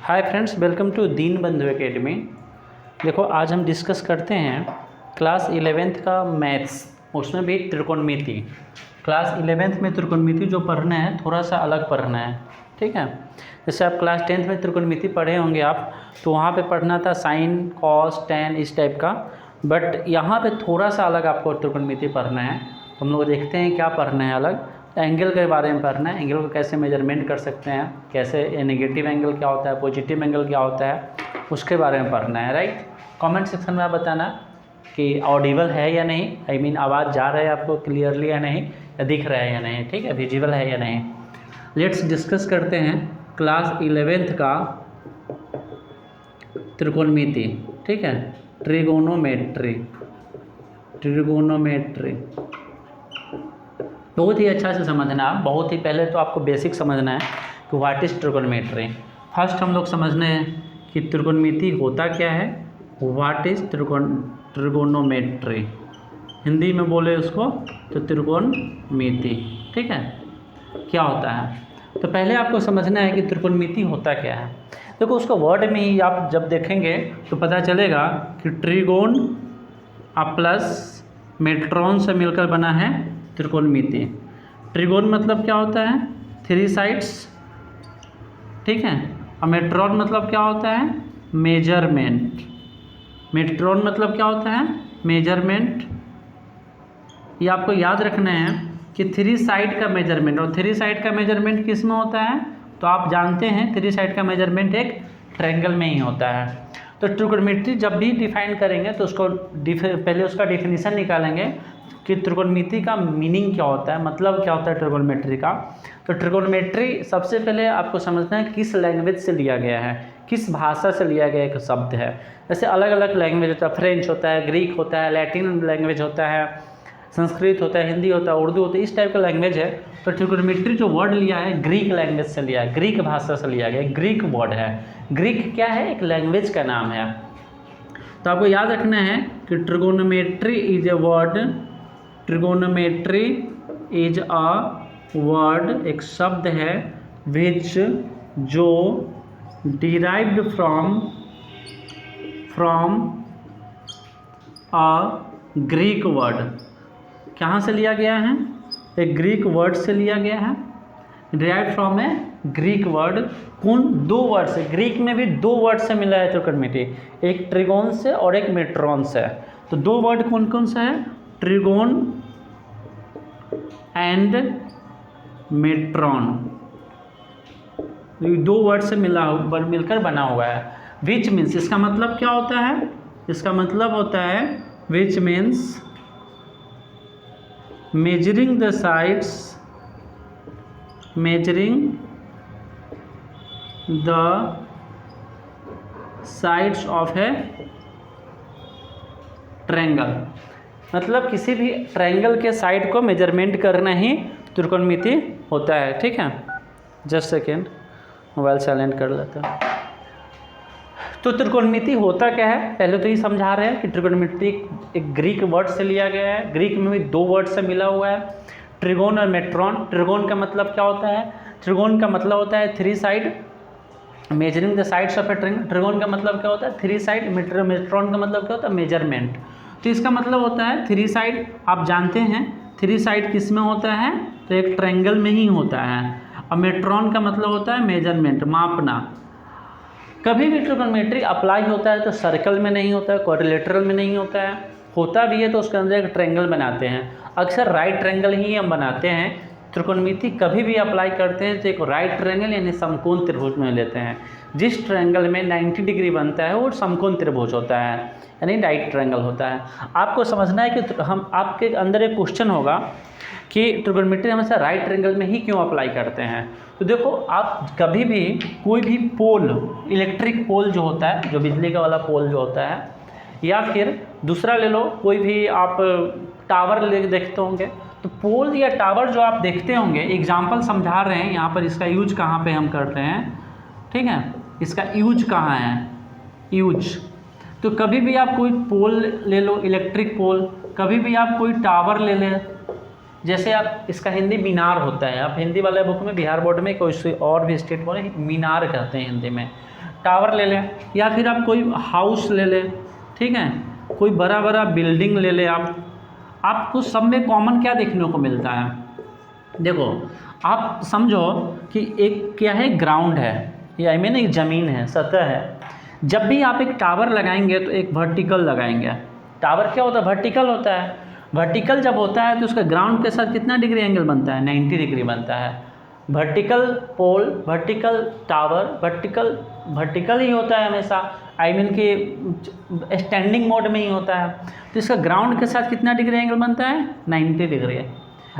Hi friends, welcome to Deenbandhu academy. देखो, आज हम डिस्कस करते हैं क्लास 11th का मैथ्स, उसमें भी त्रिकोणमिति। क्लास 11th में त्रिकोणमिति जो पढ़ना है थोड़ा सा अलग पढ़ना है, ठीक है। जैसे आप क्लास 10th में त्रिकोणमिति पढ़े होंगे आप, तो वहाँ पे पढ़ना था साइन, कॉस, टेन, इस टाइप का। बट यहाँ पे थोड़ा सा अलग आपको त्रिकोणमिति पढ़ना है। हम लोग देखते हैं क्या पढ़ना है अलग। एंगल के बारे में पढ़ना है, एंगल को कैसे मेजरमेंट कर सकते हैं, कैसे नेगेटिव एंगल क्या होता है, पॉजिटिव एंगल क्या होता है, उसके बारे में पढ़ना है, राइट। कमेंट सेक्शन में आप बताना कि ऑडिबल है या नहीं, आई मीन आवाज़ जा रहा है आपको क्लियरली या नहीं, या दिख रहा है या नहीं, ठीक है, विजिबल है या नहीं। लेट्स डिस्कस करते हैं क्लास 11th का त्रिकोणमिति, ठीक है, ट्रिगोनोमेट्री। बहुत ही अच्छा से समझना आप। बहुत ही पहले तो आपको बेसिक समझना है कि व्हाट इज़ ट्रिगोनोमेट्री। फर्स्ट हम लोग समझने हैं कि त्रिकोणमिति होता क्या है। व्हाट इज़ ट्रिगोनोमेट्री, हिंदी में बोले उसको तो त्रिकोणमिति, ठीक है, क्या होता है। तो पहले आपको समझना है कि त्रिकोणमिति होता क्या है। देखो, उसको वर्ड में ही आप जब देखेंगे तो पता चलेगा कि ट्रिगोन प्लस मेट्रॉन से मिलकर बना है त्रिकोणमिति। ट्रिगोन मतलब क्या होता है, थ्री साइड्स, ठीक है। और मेट्रॉन मतलब क्या होता है, मेजरमेंट। मेट्रॉन मतलब क्या होता है, मेजरमेंट। ये आपको याद रखना है कि थ्री साइड का मेजरमेंट, और थ्री साइड का मेजरमेंट किस में होता है, तो आप जानते हैं थ्री साइड का मेजरमेंट एक ट्रायंगल में ही होता है। तो ट्रिगोनोमेट्री जब भी डिफाइन करेंगे तो उसको पहले उसका डिफिनीशन निकालेंगे कि त्रिकोणमिति का मीनिंग क्या होता है, मतलब क्या होता है ट्रिगोनोमेट्री का। तो ट्रिगोनोमेट्री सबसे पहले आपको समझना है किस लैंग्वेज से लिया गया है, किस भाषा से लिया गया एक शब्द है। जैसे अलग अलग लैंग्वेज होता है, फ्रेंच होता है, ग्रीक होता है, लैटिन लैंग्वेज होता है, संस्कृत होता है, हिंदी होता है, उर्दू होता है, इस टाइप का लैंग्वेज है। तो ट्रिगोनोमेट्री जो वर्ड लिया है ग्रीक लैंग्वेज से लिया है, ग्रीक भाषा से लिया गया, ग्रीक वर्ड है। ग्रीक क्या है, एक लैंग्वेज का नाम है। तो आपको याद रखना है कि trigonometry is a word, trigonometry is a word, एक शब्द है, विच जो derived from a Greek word. कहाँ से लिया गया है, एक ग्रीक वर्ड से लिया गया है, derived from A Greek word. कौन, दो वर्ड से, ग्रीक में भी दो वर्ड से मिला है त्रिकोणमिति, एक ट्रिगोन से और एक मेट्रॉन से। तो दो वर्ड कौन कौन सा है, ट्रिगोन एंड मेट्रॉन, दो वर्ड से मिलकर बना हुआ है। विच मीन्स, इसका मतलब क्या होता है, इसका मतलब होता है which means measuring the sides, measuring the sides of a triangle, मतलब किसी भी ट्रायंगल के साइड को मेजरमेंट करना ही त्रिकोणमिति होता है, ठीक है। जस्ट सेकेंड, मोबाइल साइलेंट कर लेता हूँ। तो त्रिकोणमिति होता क्या है, पहले तो ये समझा रहे हैं कि ट्रिगोनोमेट्री एक ग्रीक वर्ड से लिया गया है, ग्रीक में भी दो वर्ड से मिला हुआ है, ट्रिगोन और मेट्रॉन। ट्रिगोन का मतलब क्या होता है, ट्रिगोन का मतलब होता है three side, measuring the sides of a triangle. Trigon का मतलब क्या होता है, थ्री साइड। मेट्रॉन का मतलब क्या होता है, मेजरमेंट। तो इसका मतलब होता है थ्री साइड, आप जानते हैं थ्री साइड किस में होता है, तो एक ट्रायंगल में ही होता है। और मेट्रॉन का मतलब होता है मेजरमेंट, मापना। कभी भी ट्रिगोनोमेट्री अप्लाई होता है तो सर्कल में नहीं होता है, क्वाड्रिलेटरल में नहीं होता है, होता भी है तो उसके अंदर एक ट्रायंगल बनाते हैं। अक्सर राइट ट्रायंगल ही हम बनाते हैं। त्रिकोणमिति कभी भी अप्लाई करते हैं तो एक राइट ट्रायंगल यानी समकोण त्रिभुज में लेते हैं। जिस ट्रायंगल में 90 डिग्री बनता है वो समकोण त्रिभुज होता है, यानी राइट ट्रायंगल होता है। आपको समझना है कि हम आपके अंदर एक क्वेश्चन होगा कि ट्रिगोनोमेट्री हमेशा राइट ट्रायंगल में ही क्यों अप्लाई करते हैं। तो देखो, आप कभी भी कोई भी पोल, इलेक्ट्रिक पोल जो होता है, जो बिजली का वाला पोल जो होता है, या फिर दूसरा ले लो, कोई भी आप टावर ले देखते होंगे, तो पोल या टावर जो आप देखते होंगे, एग्जाम्पल समझा रहे हैं यहाँ पर, इसका यूज कहाँ पे हम करते हैं, ठीक है, इसका यूज कहाँ है, यूज। तो कभी भी आप कोई पोल ले लो, इलेक्ट्रिक पोल, कभी भी आप कोई टावर ले लें, जैसे आप इसका हिंदी मीनार होता है, आप हिंदी वाले बुक में बिहार बोर्ड में कोई और भी स्टेट बोले मीनार कहते हैं हिंदी में। टावर ले लें, या फिर आप कोई हाउस ले लें, ठीक है, कोई बड़ा बड़ा बिल्डिंग ले लें आपको सब में कॉमन क्या देखने को मिलता है? देखो आप समझो कि एक क्या है, ग्राउंड है, या आई मीन एक ज़मीन है, सतह है। जब भी आप एक टावर लगाएंगे तो एक वर्टिकल लगाएंगे। टावर क्या होता है? वर्टिकल होता है। वर्टिकल जब होता है तो उसका ग्राउंड के साथ कितना डिग्री एंगल बनता है? 90 डिग्री बनता है। Vertical pole, vertical tower, vertical ही होता है हमेशा, आई मीन कि स्टैंडिंग मोड में ही होता है। तो इसका ग्राउंड के साथ कितना डिग्री एंगल बनता है? 90 डिग्री।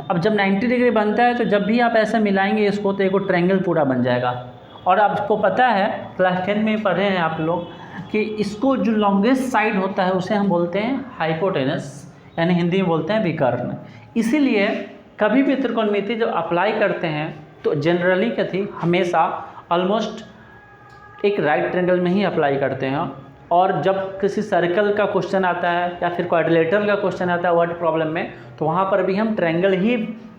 अब जब 90 डिग्री बनता है तो जब भी आप ऐसा मिलाएंगे इसको तो एक ट्रायंगल पूरा बन जाएगा। और आपको पता है, क्लास 10 में पढ़े हैं आप लोग कि इसको जो लॉन्गेस्ट साइड होता है उसे हम बोलते हैं हाइपोटेनस, यानी हिंदी में बोलते हैं विकर्ण। इसीलिए कभी भी त्रिकोणमिति जब अप्लाई करते हैं तो जनरली क्या थी, हमेशा ऑलमोस्ट एक राइट ट्रायंगल में ही अप्लाई करते हैं। और जब किसी सर्कल का क्वेश्चन आता है या फिर क्वाड्रिलेटरल का क्वेश्चन आता है वर्ड प्रॉब्लम में, तो वहाँ पर भी हम ट्रायंगल ही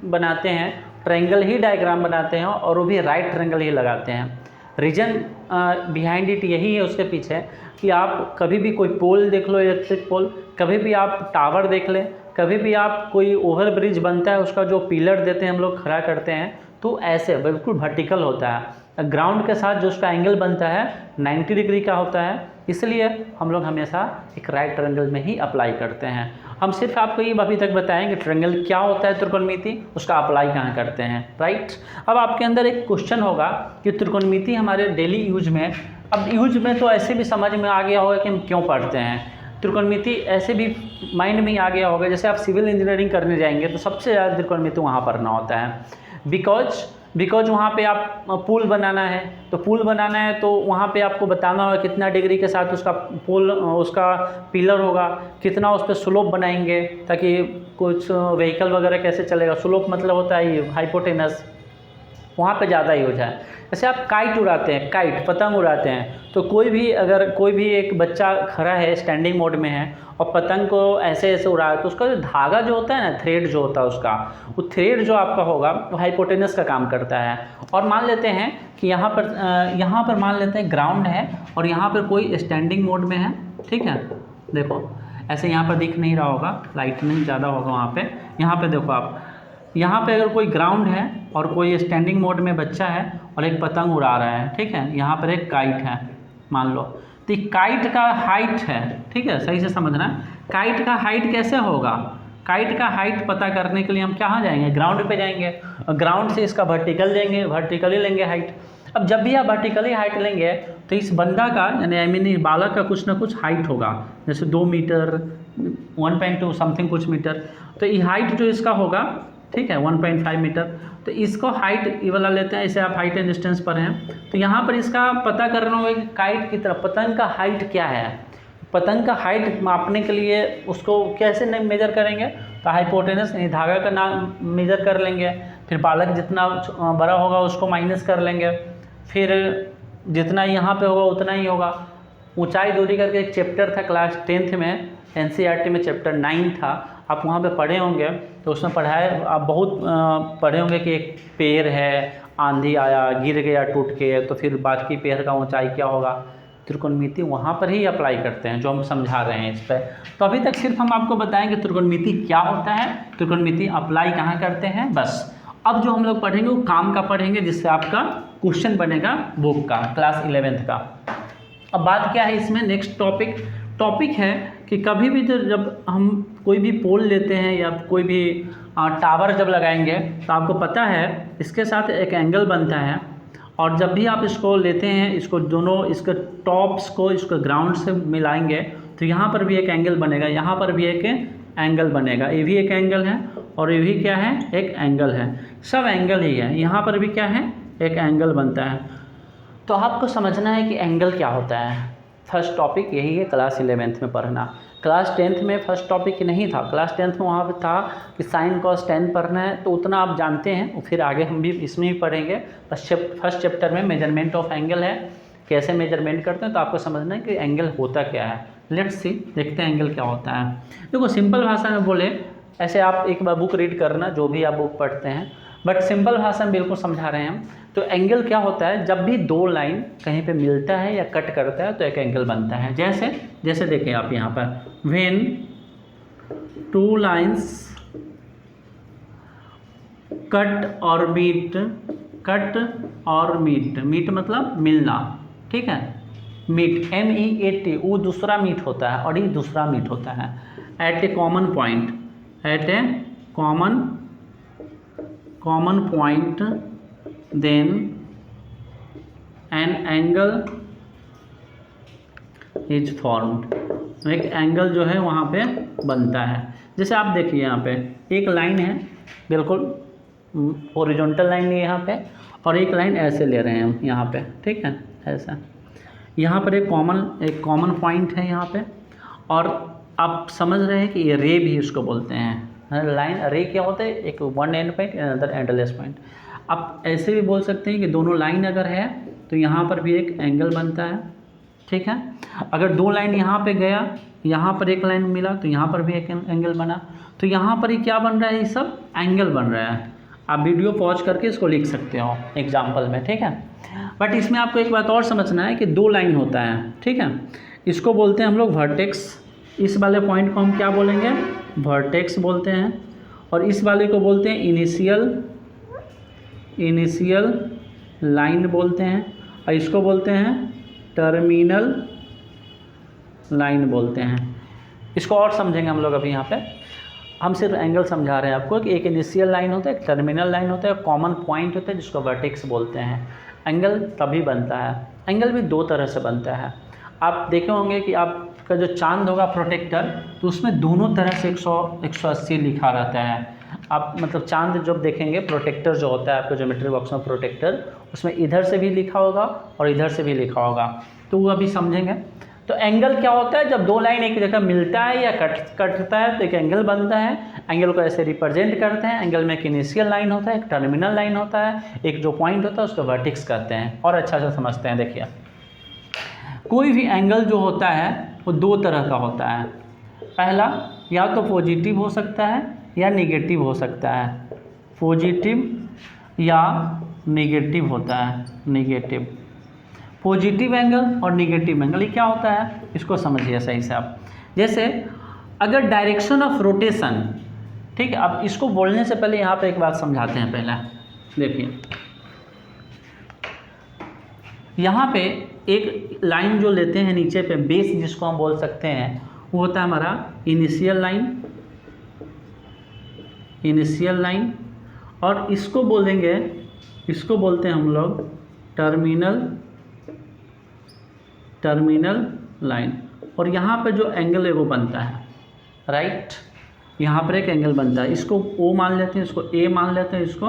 बनाते हैं, ट्रायंगल ही डायग्राम बनाते हैं, और वो भी राइट ट्रायंगल ही लगाते हैं। रीज़न बिहाइंड इट यही है उसके पीछे कि आप कभी भी कोई पोल देख लो, इलेक्ट्रिक पोल, कभी भी आप टावर देख लें, कभी भी आप कोई ओवर ब्रिज बनता है उसका जो पिलर देते हैं हम लोग खड़ा करते हैं, तो ऐसे बिल्कुल वर्टिकल होता है। ग्राउंड के साथ जो उसका एंगल बनता है 90 डिग्री का होता है, इसलिए हम लोग हमेशा एक राइट ट्रायंगल में ही अप्लाई करते हैं। हम सिर्फ आपको ये अभी तक बताएं कि ट्रायंगल क्या होता है, त्रिकोणमिति उसका अप्लाई कहाँ करते हैं, राइट। अब आपके अंदर एक क्वेश्चन होगा कि त्रिकोणमिति हमारे डेली यूज में, अब यूज में तो ऐसे भी समझ में आ गया होगा कि हम क्यों पढ़ते हैं त्रिकोणमिति, ऐसे भी माइंड में ही आ गया होगा। जैसे आप सिविल इंजीनियरिंग करने जाएंगे तो सबसे ज़्यादा त्रिकोणमिति वहाँ पढ़ना होता है, बिकॉज वहाँ पे आप पुल बनाना है, तो पुल बनाना है तो वहाँ पे आपको बताना होगा कितना डिग्री के साथ उसका पुल, उसका पिलर होगा, कितना उस पर स्लोप बनाएंगे ताकि कुछ व्हीकल वगैरह कैसे चलेगा। स्लोप मतलब होता है हाइपोटेनस, वहाँ पे ज़्यादा यूज है। जैसे आप काइट उड़ाते हैं, काइट पतंग उड़ाते हैं, तो अगर कोई भी एक बच्चा खड़ा है स्टैंडिंग मोड में है और पतंग को ऐसे ऐसे उड़ा तो उसका जो धागा जो होता है ना, थ्रेड जो होता है उसका, वो थ्रेड जो आपका होगा वो हाइपोटेनस का काम करता है। और मान लेते हैं कि यहाँ पर मान लेते हैं ग्राउंड है और यहाँ पर कोई स्टैंडिंग मोड में है, ठीक है। देखो ऐसे यहाँ पर दिख नहीं रहा होगा, लाइटनिंग ज़्यादा होगा वहाँ पर। यहाँ पर देखो आप, यहाँ पे अगर कोई ग्राउंड है और कोई स्टैंडिंग मोड में बच्चा है और एक पतंग उड़ा रहा है, ठीक है, यहाँ पर एक काइट है मान लो, तो काइट का हाइट है, ठीक है, सही से समझना। काइट का हाइट कैसे होगा? काइट का हाइट पता करने के लिए हम कहाँ जाएंगे? ग्राउंड पे जाएंगे, और ग्राउंड से इसका वर्टिकल लेंगे, वर्टिकली लेंगे हाइट। अब जब भी आप वर्टिकली हाइट लेंगे तो इस बंदा का यानी आई मीन बालक का कुछ ना कुछ हाइट होगा, जैसे 2 मीटर 1.2 समथिंग कुछ मीटर, तो ये हाइट जो इसका होगा, ठीक है, 1.5 मीटर। तो इसको हाइट ये वाला लेते हैं, इसे आप हाइट एंड डिस्टेंस पर हैं, तो यहाँ पर इसका पता करना होगा कि काइट की तरफ पतंग का हाइट क्या है। पतंग का हाइट मापने के लिए उसको कैसे मेजर करेंगे? तो हाइपोटेनस यानी धागा का नाम मेजर कर लेंगे, फिर बालक जितना बड़ा होगा उसको माइनस कर लेंगे, फिर जितना यहाँ पे होगा उतना ही होगा। ऊंचाई दूरी करके एक चैप्टर था क्लास 10th में, NCERT में चैप्टर 9 था, आप वहाँ पे पढ़े होंगे, तो उसमें पढ़ाए आप बहुत पढ़े होंगे कि एक पेड़ है, आंधी आया गिर गया टूट के, तो फिर बाकी पेड़ का ऊंचाई क्या होगा। त्रिकोणमिति वहाँ पर ही अप्लाई करते हैं जो हम समझा रहे हैं इस पर। तो अभी तक सिर्फ हम आपको बताएंगे त्रिकोणमिति क्या होता है, त्रिकोणमिति अप्लाई कहाँ करते हैं, बस। अब जो हम लोग पढ़ेंगे वो काम का पढ़ेंगे, जिससे आपका क्वेश्चन बनेगा बुक का, क्लास 11th का। अब बात क्या है इसमें, नेक्स्ट टॉपिक है कि कभी भी जब हम कोई भी पोल लेते हैं या कोई भी टावर जब लगाएंगे तो आपको पता है इसके साथ एक एंगल बनता है, और जब भी आप इसको लेते हैं, इसको दोनों इसके टॉप्स को इसको ग्राउंड से मिलाएंगे तो यहाँ पर भी एक एंगल बनेगा, यहाँ पर भी एक एंगल बनेगा, ये भी एक एंगल है और ये भी क्या है, एक एंगल है, सब एंगल ही है। यहाँ पर भी क्या है, एक एंगल बनता है। तो आपको समझना है कि एंगल क्या होता है। फर्स्ट टॉपिक यही है क्लास 11th में पढ़ना। क्लास 10th में फर्स्ट टॉपिक नहीं था, क्लास 10th में वहाँ पे था कि साइन कॉस टेन पढ़ना है, तो उतना आप जानते हैं, फिर आगे हम भी इसमें भी पढ़ेंगे। फर्स्ट चैप्टर में मेजरमेंट ऑफ एंगल है, कैसे मेजरमेंट करते हैं, तो आपको समझना है कि एंगल होता क्या है। लेट्स सी, देखते हैं एंगल क्या होता है। देखो सिंपल भाषा में बोले, ऐसे आप एक बार बुक रीड करना जो भी आप बुक पढ़ते हैं, बट सिंपल भाषा में बिल्कुल समझा रहे हैं हम। तो एंगल क्या होता है, जब भी दो लाइन कहीं पे मिलता है या कट करता है तो एक एंगल बनता है। जैसे देखें आप यहाँ पर, व्हेन टू लाइंस कट और मीट मतलब मिलना, ठीक है। मीट MEAT वो दूसरा मीट होता है और ये दूसरा मीट होता है at a common point, then an angle is formed, एक एंगल जो है वहाँ पे बनता है। जैसे आप देखिए यहाँ पे एक लाइन है, बिल्कुल हॉरिजॉन्टल लाइन है यहाँ पे, और एक लाइन ऐसे ले रहे हैं हम यहाँ पे, ठीक है, ऐसा। यहाँ पर एक कॉमन पॉइंट है यहाँ पे, और आप समझ रहे हैं कि ये रे भी इसको बोलते हैं। लाइन रे क्या होता है, एक one and point other endless point. आप ऐसे भी बोल सकते हैं कि दोनों लाइन अगर है तो यहाँ पर भी एक एंगल बनता है, ठीक है। अगर दो लाइन यहाँ पे गया, यहाँ पर एक लाइन मिला तो यहाँ पर भी एक एंगल बना, तो यहाँ पर ही क्या बन रहा है, ये सब एंगल बन रहा है। आप वीडियो पॉज करके इसको लिख सकते हो एग्जाम्पल में, ठीक है। बट इसमें आपको एक बात और समझना है कि दो लाइन होता है, ठीक है, इसको बोलते हैं हम लोग वर्टेक्स। इस वाले पॉइंट को हम क्या बोलेंगे, वर्टेक्स बोलते हैं, और इस वाले को बोलते हैं इनिशियल लाइन बोलते हैं, और इसको बोलते हैं टर्मिनल लाइन बोलते हैं। इसको और समझेंगे हम लोग अभी। यहाँ पे हम सिर्फ एंगल समझा रहे हैं आपको कि एक इनिशियल लाइन होता है, एक टर्मिनल लाइन होता है, कॉमन पॉइंट होता है जिसको वर्टेक्स बोलते हैं। एंगल तभी बनता है, एंगल भी दो तरह से बनता है। आप देखे होंगे कि आपका जो चांद होगा प्रोटेक्टर, तो उसमें दोनों तरह से 180 लिखा रहता है। आप मतलब चांद जब देखेंगे, प्रोटेक्टर जो होता है आपका ज्योमेट्री बॉक्स में प्रोटेक्टर, उसमें इधर से भी लिखा होगा और इधर से भी लिखा होगा, तो वो अभी समझेंगे। तो एंगल क्या होता है, जब दो लाइन एक जगह मिलता है या कटता है तो एक एंगल बनता है। एंगल को ऐसे रिप्रेजेंट करते हैं। एंगल में एक इनिशियल लाइन होता है, एक टर्मिनल लाइन होता है, एक जो पॉइंट होता है उसको वर्टेक्स कहते हैं। और अच्छा से समझते हैं, देखिए कोई भी एंगल जो होता है वो दो तरह का होता है। पहला, या तो पॉजिटिव हो सकता है या निगेटिव हो सकता है। पॉजिटिव या निगेटिव होता है, निगेटिव। पॉजिटिव एंगल और निगेटिव एंगल, ये क्या होता है इसको समझिए सही से आप। जैसे अगर डायरेक्शन ऑफ रोटेशन, ठीक है, अब इसको बोलने से पहले यहाँ पे एक बात समझाते हैं। पहला देखिए, यहाँ पे एक लाइन जो लेते हैं नीचे पे, बेस जिसको हम बोल सकते हैं, वो होता है हमारा इनिशियल लाइन, और इसको बोलेंगे, इसको बोलते हैं हम लोग टर्मिनल लाइन। और यहाँ पे जो एंगल है वो बनता है, राइट, यहाँ पर एक एंगल बनता है। इसको O मान लेते हैं, इसको A मान लेते हैं, इसको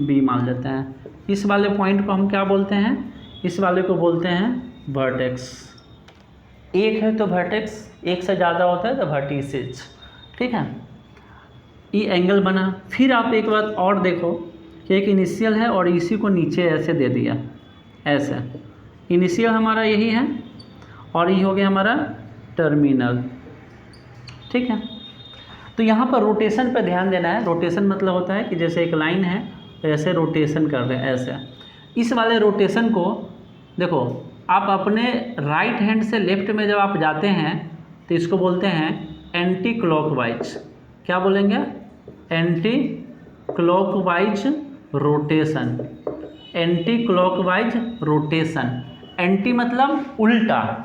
B मान लेते हैं। इस वाले पॉइंट को हम क्या बोलते हैं, इस वाले को बोलते हैं वर्टेक्स। एक है तो वर्टेक्स, एक से ज़्यादा होता है तो वर्टिसेज, ठीक है। ये एंगल बना। फिर आप एक बात और देखो कि एक इनिशियल है और इसी को नीचे ऐसे दे दिया, ऐसे। इनिशियल हमारा यही है और ये हो गया हमारा टर्मिनल, ठीक है। तो यहाँ पर रोटेशन पर ध्यान देना है। रोटेशन मतलब होता है कि जैसे एक लाइन है तो ऐसे रोटेशन कर रहे हैं, ऐसे। इस वाले रोटेशन को देखो, आप अपने राइट हैंड से लेफ्ट में जब आप जाते हैं तो इसको बोलते हैं एंटी क्लॉकवाइज। क्या बोलेंगे, anti clockwise rotation. Anti clockwise rotation, anti मतलब उल्टा,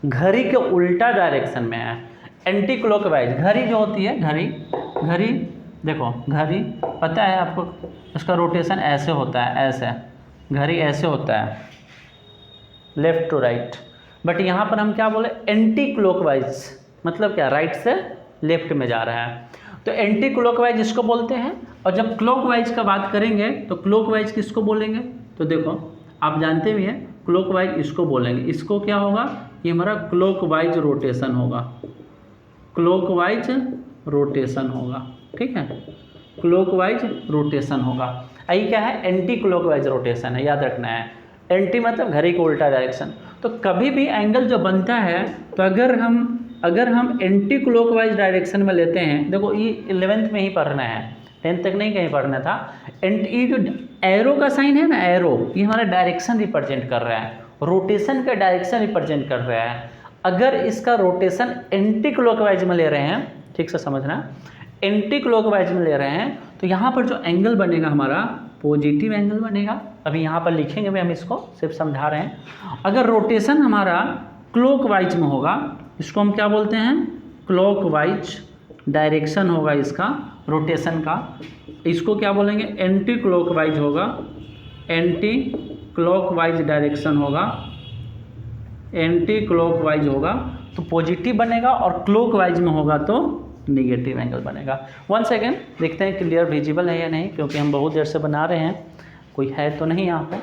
घड़ी के उल्टा डायरेक्शन में है। एंटी क्लॉकवाइज, घड़ी जो होती है, घड़ी देखो, घड़ी पता है आपको, इसका रोटेशन ऐसे होता है, ऐसे। घड़ी ऐसे होता है, लेफ़्ट टू राइट। बट यहाँ पर हम क्या बोले, एंटी क्लॉकवाइज, मतलब क्या, राइट से लेफ्ट में जा रहा है। तो एंटी क्लॉकवाइज इसको बोलते हैं। और जब क्लॉकवाइज का बात करेंगे तो क्लॉकवाइज किसको बोलेंगे, तो देखो आप जानते भी हैं, क्लॉकवाइज इसको बोलेंगे। इसको क्या होगा, ये हमारा क्लॉकवाइज रोटेशन होगा, क्लॉकवाइज रोटेशन होगा, ठीक है, क्लॉकवाइज रोटेशन होगा। ये क्या है, एंटी क्लॉकवाइज रोटेशन है, याद रखना है। एंटी मतलब घड़ी को उल्टा डायरेक्शन। तो कभी भी एंगल जो बनता है, तो अगर हम एंटी क्लॉकवाइज डायरेक्शन में लेते हैं, देखो ये 11th में ही पढ़ना है, 10th तक नहीं कहीं पढ़ना था। ये जो एरो का साइन है ना, एरो, ये हमारा डायरेक्शन रिप्रेजेंट कर रहा है, रोटेशन का डायरेक्शन रिप्रेजेंट कर रहा है। अगर इसका रोटेशन एंटी क्लॉकवाइज में ले रहे हैं, ठीक से समझना, एंटी क्लॉकवाइज में ले रहे हैं, तो यहाँ पर जो एंगल बनेगा हमारा पॉजिटिव एंगल बनेगा। अभी यहाँ पर लिखेंगे भी, हम इसको सिर्फ समझा रहे हैं। अगर रोटेशन हमारा क्लॉकवाइज में होगा, इसको हम क्या बोलते हैं, क्लॉकवाइज डायरेक्शन होगा इसका रोटेशन का, इसको क्या बोलेंगे, एंटी क्लॉकवाइज होगा, एंटी क्लॉकवाइज डायरेक्शन होगा, एंटी क्लॉकवाइज होगा तो पॉजिटिव बनेगा, और क्लॉकवाइज में होगा तो निगेटिव एंगल बनेगा। वन सेकेंड देखते हैं क्लियर विजिबल है या नहीं, क्योंकि हम बहुत देर से बना रहे हैं, कोई है तो नहीं यहाँ पे।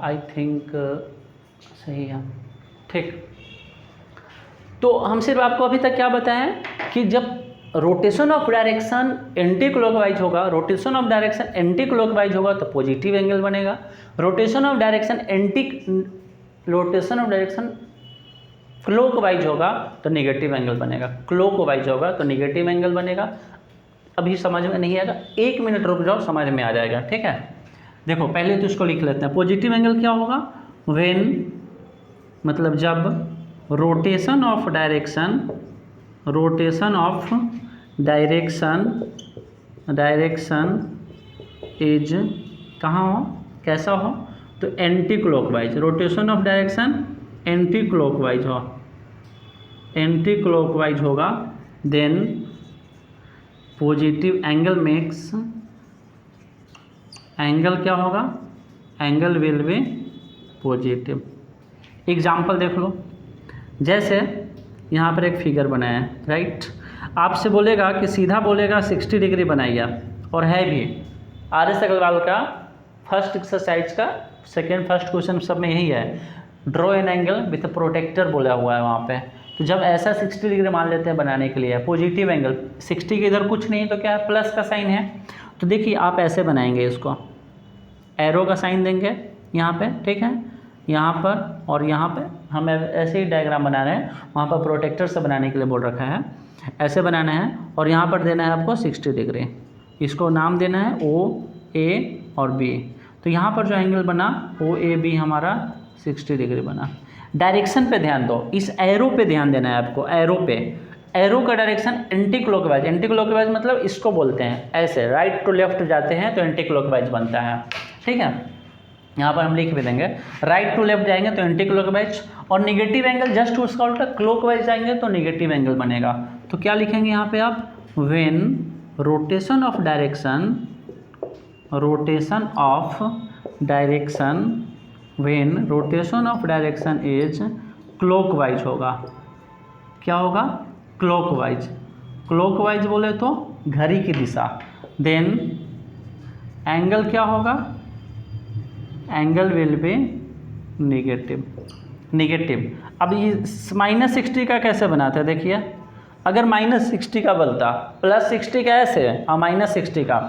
आई थिंक सही है, ठीक। तो हम सिर्फ आपको अभी तक क्या बताएं कि जब rotation of direction anti clockwise होगा, rotation of direction anti clockwise होगा तो पॉजिटिव एंगल बनेगा, रोटेशन ऑफ डायरेक्शन क्लॉकवाइज होगा तो नेगेटिव एंगल बनेगा, क्लॉकवाइज होगा तो नेगेटिव एंगल बनेगा। अभी समझ में नहीं आएगा, 1 मिनट रुक जाओ, समझ में आ जाएगा, ठीक है। देखो पहले तो इसको लिख लेते हैं। पॉजिटिव एंगल क्या होगा, व्हेन मतलब जब रोटेशन ऑफ डायरेक्शन इज कहाँ हो, कैसा हो, तो anti clockwise, rotation of direction anti clockwise हो, एंटी क्लॉकवाइज होगा, then positive angle makes, angle क्या होगा, angle will be positive. Example देख लो, जैसे यहाँ पर एक फिगर बनाया है, राइट, आपसे बोलेगा कि सीधा बोलेगा 60 डिग्री बनाइए, और है भी आर एस अग्रवाल का फर्स्ट एक्सरसाइज का सेकेंड फर्स्ट क्वेश्चन सब में यही है, draw an angle with protractor बोला हुआ है वहाँ पे। तो जब ऐसा 60 डिग्री मान लेते हैं बनाने के लिए, पॉजिटिव एंगल 60 के इधर कुछ नहीं तो क्या है, प्लस का साइन है, तो देखिए आप ऐसे बनाएंगे इसको, एरो का साइन देंगे यहाँ पे, ठीक है, यहाँ पर और यहाँ पे हम ऐसे ही डायग्राम बना रहे हैं, वहाँ पर प्रोटेक्टर से बनाने के लिए बोल रखा है, ऐसे बनाना है, और यहाँ पर देना है आपको 60 डिग्री, इसको नाम देना है ओ ए और बी। तो यहाँ पर जो एंगल बना ओ ए बी हमारा 60 डिग्री बना। डायरेक्शन पे ध्यान दो, इस एरो पे ध्यान देना है आपको, एरो पे, एरो का direction anti clockwise, anti clockwise मतलब इसको बोलते हैं, ऐसे राइट टू लेफ्ट जाते हैं तो एंटी क्लॉकवाइज बनता है, ठीक है। यहाँ पर हम लिख भी देंगे, राइट टू लेफ्ट जाएंगे तो एंटी क्लॉकवाइज, और निगेटिव एंगल जस्ट उसका उल्टा क्लॉकवाइज जाएंगे तो निगेटिव एंगल बनेगा। तो क्या लिखेंगे यहाँ पे आप, when rotation of direction is clockwise होगा, क्या होगा, क्लॉकवाइज बोले तो घड़ी की दिशा, देन एंगल क्या होगा, एंगल विल बी निगेटिव। अब ये -60 का कैसे बनाते हैं, देखिए, अगर -60 का बनता, +60 का ऐसे और -60 का,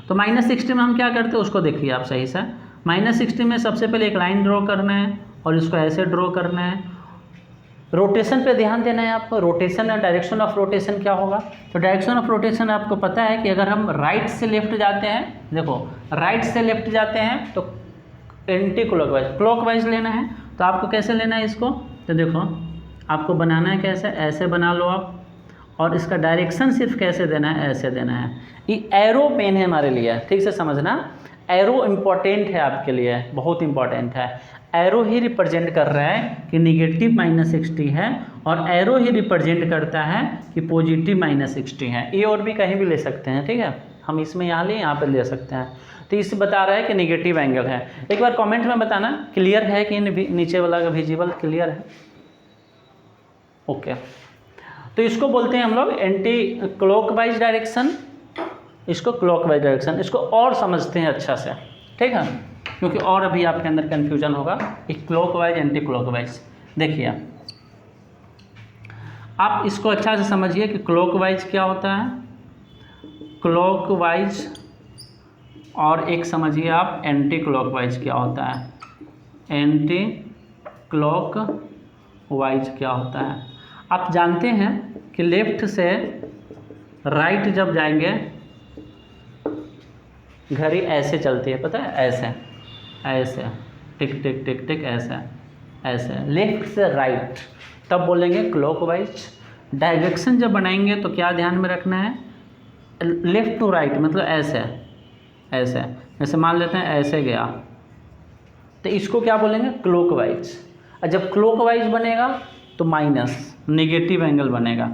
तो -60 में हम क्या करते हैं उसको देखिए आप सही से। -60 में सबसे पहले एक लाइन ड्रॉ करना है और इसको ऐसे ड्रॉ करना है। रोटेशन पे ध्यान देना है आपको, रोटेशन और डायरेक्शन ऑफ रोटेशन क्या होगा, तो डायरेक्शन ऑफ रोटेशन आपको पता है कि अगर हम राइट से लेफ्ट जाते हैं, देखो राइट से लेफ्ट जाते हैं तो एंटी क्लॉकवाइज लेना है, तो आपको कैसे लेना है इसको, तो देखो आपको बनाना है कैसे, ऐसे बना लो आप, और इसका डायरेक्शन सिर्फ कैसे देना है, ऐसे देना है। ये एरो पेन है हमारे लिए, ठीक से समझना, एरो इम्पॉर्टेंट है आपके लिए, बहुत इम्पॉर्टेंट है। एरो ही रिप्रेजेंट कर रहा है कि निगेटिव -60 है, और एरो ही रिप्रेजेंट करता है कि पॉजिटिव -60 है। ये और भी कहीं भी ले सकते हैं, ठीक है, हम इसमें यहाँ ले, यहाँ पर ले सकते हैं। तो इस बता रहा है कि निगेटिव एंगल है। एक बार कमेंट में बताना क्लियर है कि नीचे वाला का विजिबल क्लियर है, ओके। तो इसको बोलते हैं हम लोग एंटी क्लॉकवाइज डायरेक्शन, इसको क्लॉकवाइज डायरेक्शन, इसको और समझते हैं अच्छा से, ठीक है, क्योंकि और अभी आपके अंदर कन्फ्यूजन होगा कि क्लॉकवाइज एंटी क्लॉकवाइज। देखिए आप इसको अच्छा से समझिए कि क्लॉकवाइज क्या होता है, क्लॉकवाइज, और एक समझिए आप एंटी क्लॉकवाइज क्या होता है, एंटी क्लॉकवाइज क्या होता है। आप जानते हैं कि लेफ्ट से राइट जब जाएंगे घड़ी ऐसे चलती है, पता है, ऐसे ऐसे, टिक टिक टिक टिक, ऐसे ऐसे, लेफ्ट से राइट, तब बोलेंगे क्लॉकवाइज। डायरेक्शन जब बनाएंगे तो क्या ध्यान में रखना है, लेफ्ट टू राइट, मतलब ऐसे ऐसे, जैसे मान लेते हैं ऐसे गया, तो इसको क्या बोलेंगे, क्लॉकवाइज। और जब क्लॉकवाइज बनेगा तो माइनस, निगेटिव एंगल बनेगा।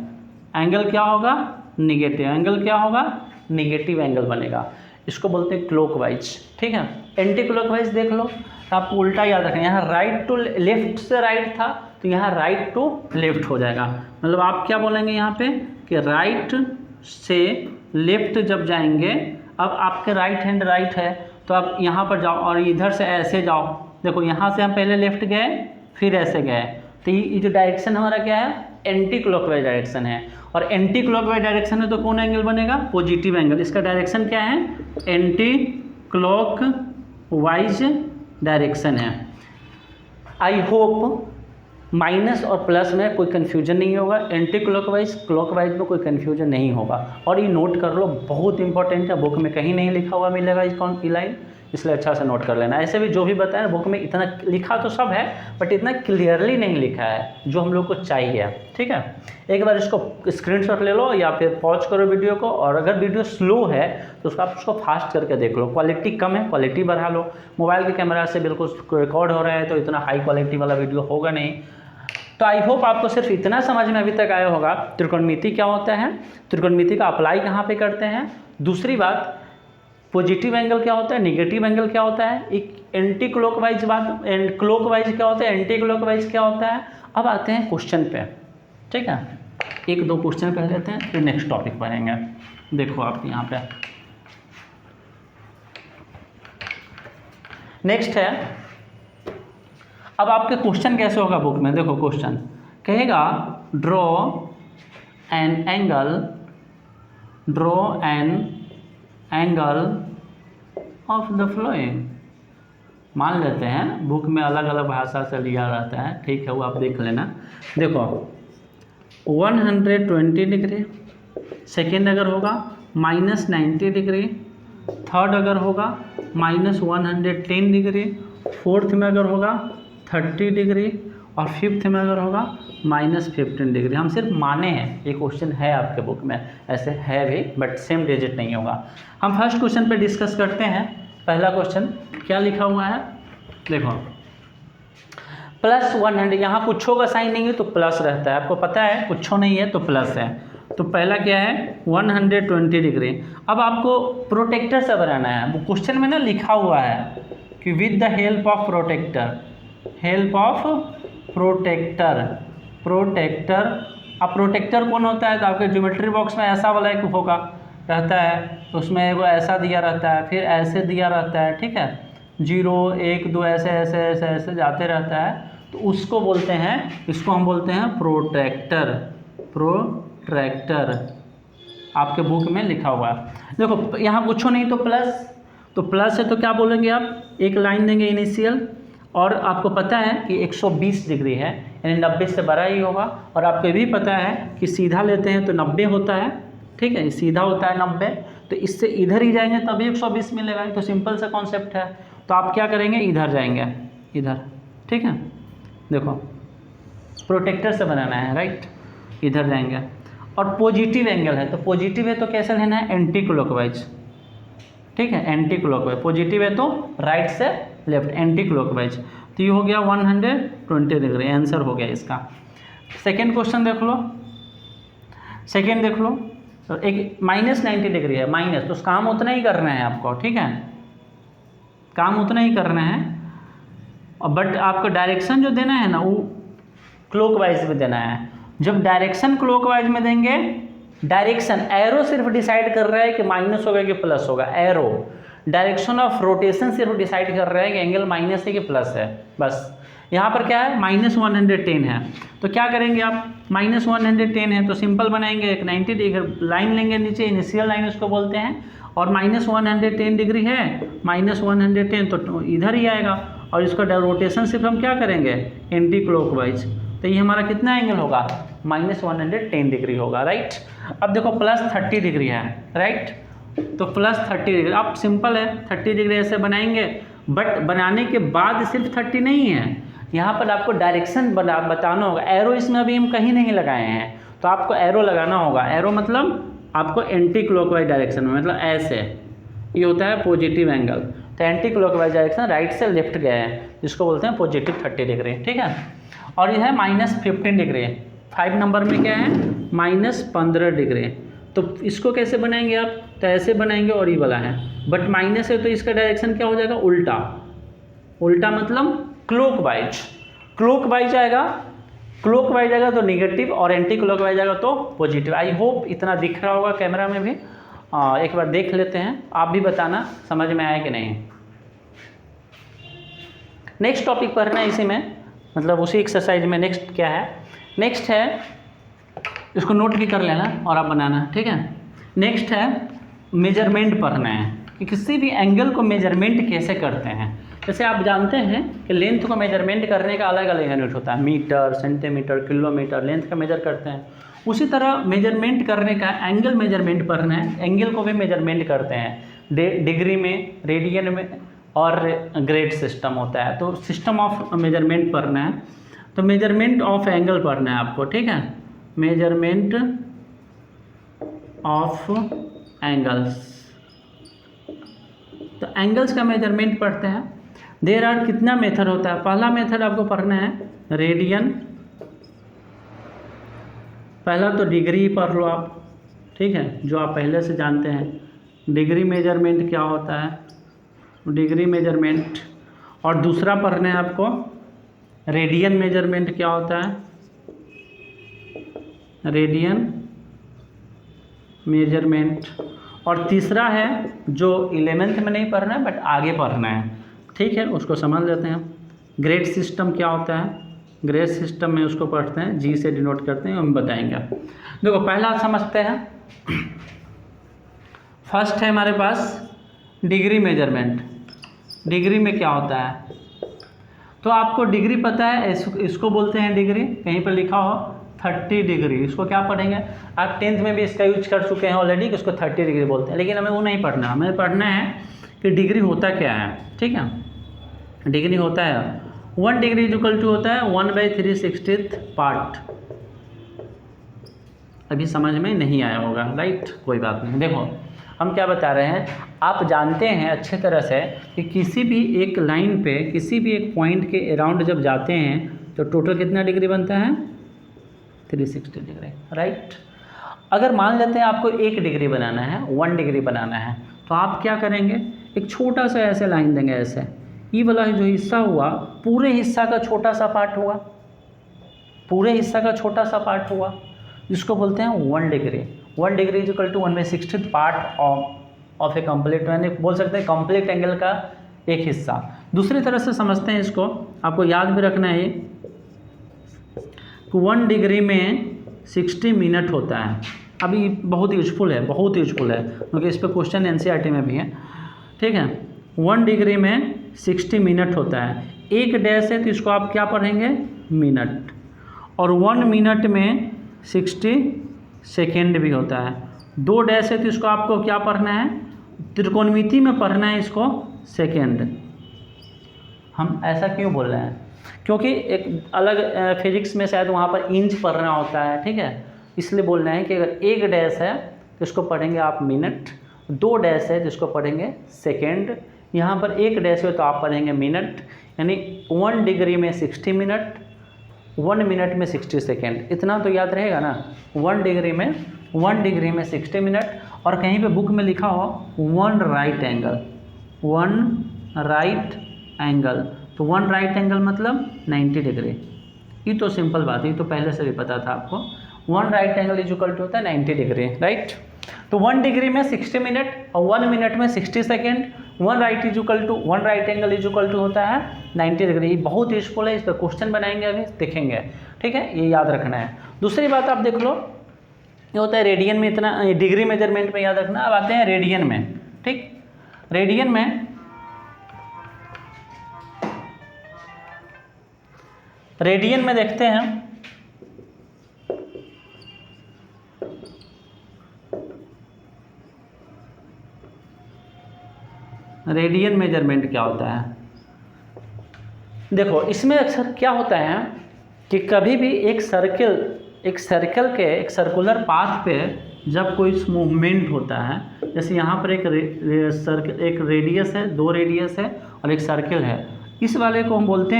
एंगल क्या होगा, निगेटिव। एंगल क्या होगा, निगेटिव एंगल बनेगा। इसको बोलते हैं क्लॉकवाइज, ठीक है। एंटी क्लॉकवाइज देख लो, तो आप उल्टा याद रखें, यहाँ राइट टू लेफ्ट से राइट था तो यहाँ राइट टू लेफ्ट हो जाएगा। मतलब आप क्या बोलेंगे यहाँ पे कि राइट से लेफ्ट जब जाएंगे, अब आपके राइट हैंड राइट है तो आप यहाँ पर जाओ और इधर से ऐसे जाओ। देखो यहाँ से हम पहले लेफ्ट गए फिर ऐसे गए, तो ये जो डायरेक्शन हमारा क्या है, एंटी क्लॉकवाइज डायरेक्शन है। और एंटी क्लॉकवाइज डायरेक्शन है तो कौन एंगल बनेगा, पॉजिटिव एंगल। इसका डायरेक्शन क्या है, एंटी क्लॉकवाइज डायरेक्शन है। आई होप माइनस और प्लस में कोई कन्फ्यूजन नहीं होगा, एंटी क्लॉकवाइज क्लॉकवाइज में कोई कन्फ्यूजन नहीं होगा। और ये नोट कर लो, बहुत इंपॉर्टेंट है, बुक में कहीं नहीं लिखा हुआ मिलेगा ये लाइन, इसलिए अच्छा से नोट कर लेना। ऐसे भी जो भी बताया बुक में इतना लिखा तो सब है, बट इतना क्लियरली नहीं लिखा है जो हम लोग को चाहिए, ठीक है। एक बार इसको स्क्रीनशॉट ले लो या फिर पॉज करो वीडियो को, और अगर वीडियो स्लो है तो उसको फास्ट करके देख लो। क्वालिटी कम है, क्वालिटी बढ़ा लो। मोबाइल के कैमरा से बिल्कुल रिकॉर्ड हो रहा है तो इतना हाई क्वालिटी वाला वीडियो होगा नहीं। तो आई होप आपको सिर्फ इतना समझ में अभी तक आया होगा त्रिकोणमिति क्या होता है, त्रिकोणमिति का अप्लाई कहाँ पे करते हैं। दूसरी बात, पॉजिटिव एंगल क्या होता है, निगेटिव एंगल क्या होता है, एक एंटी क्लॉकवाइज बात, क्लॉकवाइज क्या होता है, एंटी क्लॉकवाइज क्या होता है। अब आते हैं क्वेश्चन पे, ठीक है। एक दो क्वेश्चन पढ़ लेते हैं फिर नेक्स्ट टॉपिक पढ़ेंगे। देखो आप यहाँ पे नेक्स्ट है, अब आपके क्वेश्चन कैसे होगा बुक में, देखो क्वेश्चन कहेगा draw an angle of the flowing. मान लेते हैं बुक में अलग अलग भाषा से लिया रहता है, ठीक है, वो आप देख लेना। देखो 120 डिग्री, सेकेंड अगर होगा -90 डिग्री, थर्ड अगर होगा -110 डिग्री, फोर्थ में अगर होगा 30 डिग्री और फिफ्थ में अगर होगा -15 डिग्री। हम सिर्फ माने हैं, ये क्वेश्चन है आपके बुक में, ऐसे है भी बट सेम डिजिट नहीं होगा। हम फर्स्ट क्वेश्चन पे डिस्कस करते हैं। पहला क्वेश्चन क्या लिखा हुआ है, देखो +100, यहाँ कुछों का साइन नहीं है तो प्लस रहता है, आपको पता है, कुछों नहीं है तो प्लस है। तो पहला क्या है 120 डिग्री। अब आपको प्रोटेक्टर से बनाना है, वो क्वेश्चन में ना लिखा हुआ है कि with the help of protractor. अब प्रोटेक्टर कौन होता है, तो आपके ज्योमेट्री बॉक्स में ऐसा वाला एक होगा रहता है, उसमें एगो ऐसा दिया रहता है, फिर ऐसे दिया रहता है, ठीक है, 0 1 2 ऐसे ऐसे ऐसे ऐसे जाते रहता है, तो उसको बोलते हैं, इसको हम बोलते हैं प्रोट्रैक्टर। आपके बुक में लिखा हुआ है। देखो यहाँ कुछ नहीं तो प्लस है तो क्या बोलेंगे आप, एक लाइन देंगे इनिशियल, और आपको पता है कि 120 डिग्री है यानी 90 से बड़ा ही होगा। और आपको ये भी पता है कि सीधा लेते हैं तो 90 होता है, ठीक है, सीधा होता है 90, तो इससे इधर ही जाएंगे तभी 120 मिलेगा। तो सिंपल सा कॉन्सेप्ट है। तो आप क्या करेंगे, इधर जाएंगे, इधर, ठीक है। देखो प्रोटेक्टर से बनाना है, राइट, इधर जाएंगे। और पॉजिटिव एंगल है, तो पॉजिटिव है तो कैसे लेना है, एंटी क्लॉकवाइज, ठीक है, एंटी क्लॉकवाइज। पॉजिटिव है तो राइट से लेफ्ट, एंटी क्लॉकवाइज। तो ये हो गया 120 डिग्री, आंसर हो गया इसका। सेकेंड क्वेश्चन देख लो, तो एक -90 डिग्री है, माइनस, तो काम उतना ही करना है आपको, ठीक है, काम उतना ही करना है। और बट आपको डायरेक्शन जो देना है ना वो क्लॉकवाइज में देना है। जब डायरेक्शन क्लॉकवाइज में देंगे, डायरेक्शन एरो सिर्फ डिसाइड कर रहा है कि माइनस होगा कि प्लस होगा, एरो। डायरेक्शन ऑफ रोटेशन सिर्फ डिसाइड कर रहा है कि एंगल माइनस है कि प्लस है, बस। यहाँ पर क्या है, -110 है, तो क्या करेंगे आप, -110 है तो सिंपल बनाएंगे, एक 90 डिग्री लाइन लेंगे नीचे, इनिशियल लाइन उसको बोलते हैं, और -110 डिग्री है, -110 तो इधर ही आएगा। और इसका रोटेशन सिर्फ हम क्या करेंगे, एंटी क्लॉकवाइज। तो ये हमारा कितना एंगल होगा, -110 डिग्री होगा, राइट। अब देखो +30 डिग्री है, राइट, तो प्लस 30 डिग्री। अब सिंपल है, 30 डिग्री ऐसे बनाएंगे, बट बनाने के बाद सिर्फ 30 नहीं है, यहाँ पर आपको डायरेक्शन बताना होगा। एरो इसमें अभी हम कहीं नहीं लगाए हैं, तो आपको एरो लगाना होगा। एरो मतलब आपको एंटी क्लॉकवाइज डायरेक्शन में, मतलब ऐसे, ये होता है पॉजिटिव एंगल। तो एंटी क्लॉकवाइज डायरेक्शन राइट से लेफ्ट गए हैं, जिसको बोलते हैं पॉजिटिव 30 डिग्री, ठीक है। और यह है -15 डिग्री। 5 नंबर में क्या है, -15 डिग्री। तो इसको कैसे बनाएंगे आप, तो ऐसे बनाएंगे और ये वाला है, बट माइनस है तो इसका डायरेक्शन क्या हो जाएगा, उल्टा। उल्टा मतलब क्लॉकवाइज। क्लॉकवाइज आएगा, क्लॉकवाइज आएगा तो निगेटिव, और एंटी क्लॉकवाइज आएगा तो पॉजिटिव। आई होप इतना दिख रहा होगा कैमरा में भी। एक बार देख लेते हैं, आप भी बताना समझ में आया कि नहीं। नेक्स्ट टॉपिक पढ़ना है इसी में, मतलब उसी एक्सरसाइज में। नेक्स्ट क्या है, नेक्स्ट है, इसको नोट भी कर लेना और आप बनाना, ठीक है। नेक्स्ट है मेजरमेंट पढ़ना है कि किसी भी एंगल को मेजरमेंट कैसे करते हैं। जैसे आप जानते हैं कि लेंथ को मेजरमेंट करने का अलग अलग यूनिट होता है, मीटर, सेंटीमीटर, किलोमीटर, लेंथ का मेजर करते हैं। उसी तरह मेजरमेंट करने का एंगल मेजरमेंट पढ़ना है, एंगल को भी मेजरमेंट करते हैं डिग्री में, रेडियन में, और ग्रेड सिस्टम होता है। तो सिस्टम ऑफ मेजरमेंट पढ़ना है, तो मेजरमेंट ऑफ एंगल पढ़ना है आपको, ठीक है। मेजरमेंट ऑफ एंगल्स, तो एंगल्स का मेजरमेंट पढ़ते हैं। देयर आर कितना मेथड होता है। पहला मेथड आपको पढ़ना है रेडियन, पहला तो डिग्री पढ़ लो आप, ठीक है, जो आप पहले से जानते हैं डिग्री मेजरमेंट क्या होता है, डिग्री मेजरमेंट। और दूसरा पढ़ना है आपको रेडियन मेजरमेंट क्या होता है, रेडियन मेजरमेंट। और तीसरा है जो 11th में नहीं पढ़ना है बट आगे पढ़ना है, ठीक है, उसको समझ लेते हैं। ग्रेड सिस्टम क्या होता है, ग्रेड सिस्टम में उसको पढ़ते हैं, जी से डिनोट करते हैं, हम बताएंगे। देखो पहला समझते हैं। फर्स्ट है हमारे पास डिग्री मेजरमेंट। डिग्री में क्या होता है, तो आपको डिग्री पता है, इसको बोलते हैं डिग्री, कहीं पर लिखा हो 30 डिग्री। इसको क्या पढ़ेंगे, आप 10th में भी इसका यूज कर चुके हैं ऑलरेडी, कि उसको 30 डिग्री बोलते हैं, लेकिन हमें वो नहीं पढ़ना। हमें पढ़ना है कि डिग्री होता क्या है, ठीक है। डिग्री होता है 1 डिग्री इक्वल टू होता है 1/360 पार्ट। अभी समझ में नहीं आया होगा, राइट, कोई बात नहीं। देखो हम क्या बता रहे हैं, आप जानते हैं अच्छे तरह से कि किसी भी एक लाइन पे, किसी भी एक पॉइंट के अराउंड जब जाते हैं तो टोटल कितना डिग्री बनता है, 360 डिग्री, राइट। अगर मान लेते हैं आपको 1 डिग्री बनाना है, 1 डिग्री बनाना है, तो आप क्या करेंगे, एक छोटा सा ऐसे लाइन देंगे, ऐसे ये वाला जो हिस्सा हुआ, पूरे हिस्सा का छोटा सा पार्ट हुआ, पूरे हिस्सा का छोटा सा पार्ट हुआ, जिसको बोलते हैं 1 degree. 1 degree equal to 1/60 part of a complete, यानी बोल सकते हैं कंप्लीट एंगल का एक हिस्सा। दूसरी तरह से समझते हैं इसको, आपको याद भी रखना है कि 1 डिग्री में 60 मिनट होता है। अभी बहुत यूजफुल है, बहुत यूजफुल है, क्योंकि इस पर क्वेश्चन एनसीईआरटी में भी है, ठीक है। 1 डिग्री में 60 मिनट होता है। एक डैश है तो इसको आप क्या पढ़ेंगे, मिनट। और 1 मिनट में 60 सेकेंड भी होता है। 2 डैश है तो इसको आपको क्या पढ़ना है, त्रिकोणमिति में पढ़ना है इसको सेकेंड। हम ऐसा क्यों बोल रहे हैं, क्योंकि एक अलग फिजिक्स में शायद वहाँ पर इंच पढ़ना होता है, ठीक है, इसलिए बोल रहे हैं कि अगर 1 डैश है तो इसको पढ़ेंगे आप मिनट, 2 डैश है जिसको पढ़ेंगे सेकेंड, यहाँ पर 1 डैश है तो आप पढ़ेंगे मिनट। यानी 1 डिग्री में 60 मिनट, 1 मिनट में 60 सेकेंड, इतना तो याद रहेगा ना। 1 डिग्री में 60 मिनट। और कहीं पे बुक में लिखा हो 1 राइट एंगल, 1 राइट एंगल, तो 1 राइट एंगल मतलब 90 डिग्री। ये तो सिंपल बात है, ये तो पहले से भी पता था आपको। 1 right angle is equal to होता है 90 डिग्री, राइट। तो 1 डिग्री में 60 मिनट और 1 मिनट में 60 second. 1 right angle is equal to होता है 90 डिग्री। ये बहुत यूजफुल है, इस पर क्वेश्चन बनाएंगे, अभी देखेंगे, ठीक है, ये याद रखना है। दूसरी बात आप देख लो, ये होता है रेडियन में, इतना डिग्री मेजरमेंट में याद रखना। अब आते हैं रेडियन में, ठीक। रेडियन में देखते हैं, रेडियन मेजरमेंट क्या होता है? देखो इसमें अक्सर क्या होता है कि कभी भी एक सर्कल के एक सर्कुलर पाथ पे जब कोई मूवमेंट होता है, जैसे यहाँ पर एक रेडियस है, 2 रेडियस है और एक सर्कल है, इस वाले को हम बोलते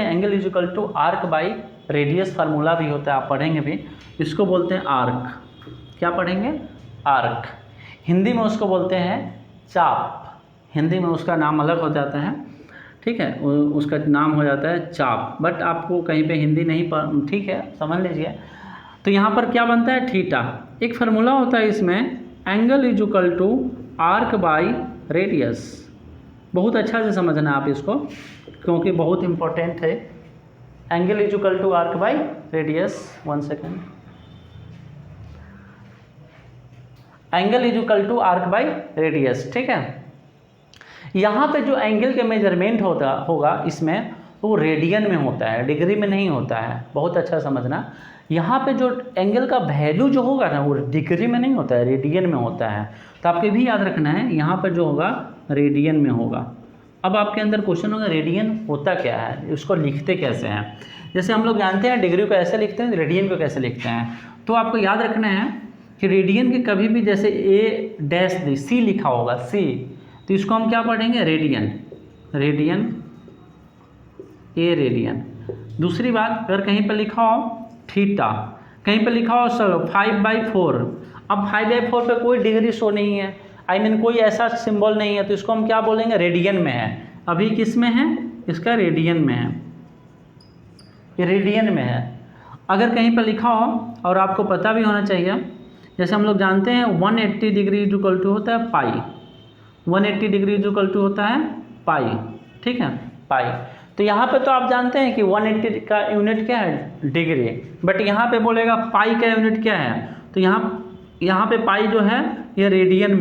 हैं angle is equal to arc by radius. Formula भी होता है, आप पढ़ेंगे भी, इसको बोलते हैं आर्क। क्या पढ़ेंगे? आर्क। हिंदी में उसको बोलते हैं चाप, हिंदी में उसका नाम अलग हो जाता है, ठीक है, उसका नाम हो जाता है चाप, बट आपको कहीं पे हिंदी नहीं पढ़, ठीक है, समझ लीजिए। तो यहाँ पर क्या बनता है? थीटा। एक फार्मूला होता है इसमें, angle is equal to arc by radius. बहुत अच्छा से समझना आप इसको, क्योंकि बहुत इंपॉर्टेंट है। Angle is equal to arc by radius, 1 second, angle is equal to arc by radius, ठीक है। यहाँ पे जो एंगल के मेजरमेंट होगा इसमें, वो रेडियन में होता है, डिग्री में नहीं होता है। बहुत अच्छा समझना, यहाँ पे जो एंगल का वैल्यू जो होगा ना, वो डिग्री में नहीं होता है, रेडियन में होता है। तो आपको भी याद रखना है, यहाँ पर जो होगा रेडियन में होगा। अब आपके अंदर क्वेश्चन होगा रेडियन होता क्या है, उसको लिखते कैसे हैं। जैसे हम लोग जानते हैं डिग्री को ऐसे लिखते हैं, रेडियन को कैसे लिखते हैं। तो आपको याद रखना है कि रेडियन के कभी भी जैसे ए डैश सी लिखा होगा, सी, तो इसको हम क्या पढ़ेंगे? रेडियन, ए रेडियन। दूसरी बात, अगर कहीं पर लिखा हो थीटा, कहीं पर लिखा हो चलो 5/4, अब 5/4 पे कोई डिग्री शो नहीं है, कोई ऐसा सिंबल नहीं है, तो इसको हम क्या बोलेंगे? रेडियन में है। अभी किस में है? इसका रेडियन में है, ये रेडियन में है। अगर कहीं पर लिखा हो और आपको पता भी होना चाहिए, जैसे हम लोग जानते हैं 180 डिग्री इज इक्वल टू होता है पाई, 180 डिग्री इज इक्वल टू होता है पाई, ठीक है, पाई। तो यहाँ पे तो आप जानते हैं कि 180 का यूनिट क्या है? डिग्री, बट यहाँ पे बोलेगा पाई का यूनिट क्या है, तो यहाँ पे पाई जो है ये रेडियन में